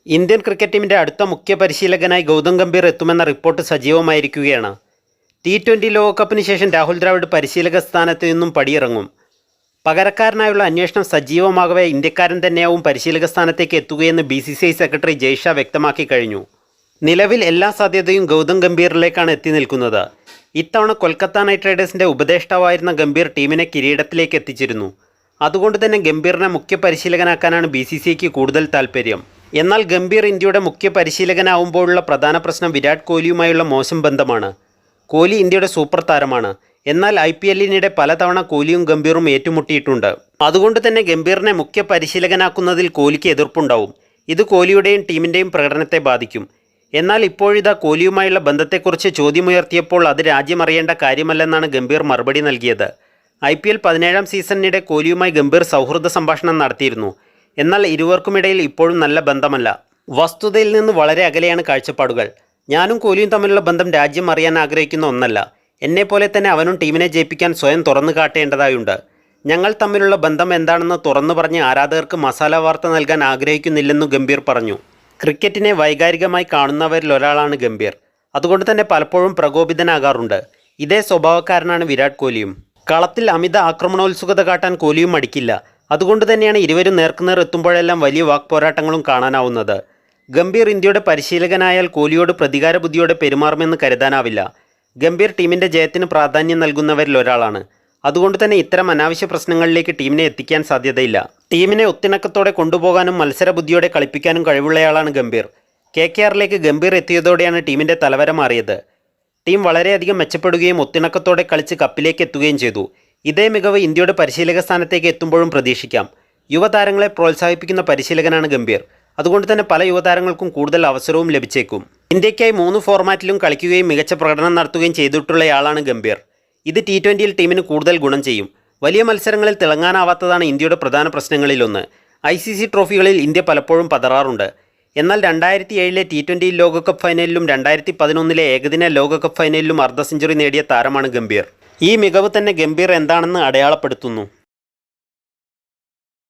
Indian cricket ടീമിൻ്റെ അടുത്ത മുഖ്യ പരിശീലകനായി ഗൗതം ഗംഭീർ എത്തുമെന്ന റിപ്പോർട്ട് സജീവമായിരിക്കുകയാണ്. T20 ലോകകപ്പിന് ശേഷം രാഹുൽ ദ്രാവിഡ് പരിശീലക സ്ഥാനത്ത് നിന്നും പടിയിറങ്ങും. പകരക്കാരനായുള്ള അന്വേഷണം സജീവമാകവേ ഇന്ത്യക്കാരൻ തന്നെയാവും പരിശീലക സ്ഥാനത്തേക്ക് എത്തുകയെന്ന് BCCI സെക്രട്ടറി ജയ് ഷാ വ്യക്തമാക്കി കഴിഞ്ഞു. നിലവിൽ എല്ലാ സാധ്യതയും ഗൗതം ഗംഭീറിലേക്കാണ് എത്തി നിൽക്കുന്നത്. ഇത്തവണ കൊൽക്കത്ത നൈറ്റ് റൈഡേഴ്സിൻ്റെ ഉപദേഷ്ടാവായിരുന്ന ഗംഭീർ ടീമിനെ കിരീടത്തിലേക്ക് എത്തിച്ചിരുന്നു. അതുകൊണ്ട് തന്നെ ഗംഭീറിനെ മുഖ്യ പരിശീലകനാക്കാനാണ് BCCIക്ക് കൂടുതൽ താൽപ്പര്യം. എന്നാൽ ഗംഭീർ ഇന്ത്യയുടെ മുഖ്യ പരിശീലകനാവുമ്പോഴുള്ള പ്രധാന പ്രശ്നം വിരാട് കോഹ്ലിയുമായുള്ള മോശം ബന്ധമാണ്. കോഹ്ലി ഇന്ത്യയുടെ സൂപ്പർ താരമാണ്. എന്നാൽ IPLനിടെ പലതവണ കോഹ്ലിയും ഗംഭീറും ഏറ്റുമുട്ടിയിട്ടുണ്ട്. അതുകൊണ്ട് തന്നെ ഗംഭീറിനെ മുഖ്യ പരിശീലകനാക്കുന്നതിൽ കോഹ്ലിക്ക് എതിർപ്പുണ്ടാവും. ഇത് കോഹ്ലിയുടെയും ടീമിൻ്റെയും പ്രകടനത്തെ ബാധിക്കും. എന്നാൽ ഇപ്പോഴിതാ കോഹ്ലിയുമായുള്ള ബന്ധത്തെക്കുറിച്ച് ചോദ്യമുയർത്തിയപ്പോൾ അത് രാജ്യമറിയേണ്ട കാര്യമല്ലെന്നാണ് ഗംഭീർ മറുപടി നൽകിയത്. IPL 17ാം സീസണിനിടെ കോഹ്ലിയുമായി ഗംഭീർ സൗഹൃദ സംഭാഷണം നടത്തിയിരുന്നു. എന്നാൽ ഇരുവർക്കുമിടയിൽ ഇപ്പോഴും നല്ല ബന്ധമല്ല. വസ്തുതയിൽ നിന്ന് വളരെ അകലെയാണ് കാഴ്ചപ്പാടുകൾ. ഞാനും കോഹ്ലിയും തമ്മിലുള്ള ബന്ധം രാജ്യം അറിയാൻ ആഗ്രഹിക്കുന്ന ഒന്നല്ല. എന്നെപ്പോലെ തന്നെ അവനും ടീമിനെ ജയിപ്പിക്കാൻ സ്വയം തുറന്നു കാട്ടേണ്ടതായുണ്ട്. ഞങ്ങൾ തമ്മിലുള്ള ബന്ധം എന്താണെന്ന് തുറന്നു പറഞ്ഞ് ആരാധകർക്ക് മസാല വാർത്ത നൽകാൻ ആഗ്രഹിക്കുന്നില്ലെന്നു ഗംഭീർ പറഞ്ഞു. ക്രിക്കറ്റിനെ വൈകാരികമായി കാണുന്നവരിൽ ഒരാളാണ് ഗംഭീർ. അതുകൊണ്ട് തന്നെ പലപ്പോഴും പ്രകോപിതനാകാറുണ്ട്. ഇതേ സ്വഭാവക്കാരനാണ് വിരാട് കോഹ്ലിയും. കളത്തിൽ അമിത ആക്രമണോത്സുകത കാട്ടാൻ കോഹ്ലിയും മടിക്കില്ല. അതുകൊണ്ട് തന്നെയാണ് ഇരുവരും നേർക്കുനേർ എത്തുമ്പോഴെല്ലാം വലിയ വാക്പോരാട്ടങ്ങളും കാണാനാവുന്നത്. ഗംഭീർ ഇന്ത്യയുടെ പരിശീലകനായാൽ കോഹ്ലിയോട് പ്രതികാര ബുദ്ധിയോടെ പെരുമാറുമെന്ന് കരുതാനാവില്ല. ഗംഭീർ ടീമിൻ്റെ ജയത്തിന് പ്രാധാന്യം നൽകുന്നവരിൽ ഒരാളാണ്. അതുകൊണ്ട് തന്നെ ഇത്തരം അനാവശ്യ പ്രശ്നങ്ങളിലേക്ക് ടീമിനെ എത്തിക്കാൻ സാധ്യതയില്ല. ടീമിനെ ഒത്തിണക്കത്തോടെ കൊണ്ടുപോകാനും മത്സരബുദ്ധിയോടെ കളിപ്പിക്കാനും കഴിവുള്ളയാളാണ് ഗംഭീർ. KKRലേക്ക് ഗംഭീർ എത്തിയതോടെയാണ് ടീമിൻ്റെ തലവര മാറിയത്. ടീം വളരെയധികം മെച്ചപ്പെടുകയും ഒത്തിണക്കത്തോടെ കളിച്ച് കപ്പിലേക്ക് എത്തുകയും ചെയ്തു. ഇതേ മികവ് ഇന്ത്യയുടെ പരിശീലക സ്ഥാനത്തേക്ക് എത്തുമ്പോഴും പ്രതീക്ഷിക്കാം. യുവതാരങ്ങളെ പ്രോത്സാഹിപ്പിക്കുന്ന പരിശീലകനാണ് ഗംഭീർ. അതുകൊണ്ട് തന്നെ പല യുവതാരങ്ങൾക്കും കൂടുതൽ അവസരവും ലഭിച്ചേക്കും. ഇന്ത്യയ്ക്കായി 3 ഫോർമാറ്റിലും കളിക്കുകയും മികച്ച പ്രകടനം നടത്തുകയും ചെയ്തിട്ടുള്ളയാളാണ് ഗംഭീർ. ഇത് T20യിൽ ടീമിന് കൂടുതൽ ഗുണം ചെയ്യും. വലിയ മത്സരങ്ങളിൽ തിളങ്ങാനാവാത്തതാണ് ഇന്ത്യയുടെ പ്രധാന പ്രശ്നങ്ങളിലൊന്ന്. ICC ട്രോഫികളിൽ ഇന്ത്യ പലപ്പോഴും പതറാറുണ്ട്. എന്നാൽ 2007ലെ T20 ലോകകപ്പ് ഫൈനലിലും 2011ലെ ഏകദിന ലോകകപ്പ് ഫൈനലിലും അർദ്ധ സെഞ്ചുറി നേടിയ താരമാണ് ഗംഭീർ. ഈ മികവ് തന്നെ ഗംഭീർ എന്താണെന്ന് അടയാളപ്പെടുത്തുന്നു.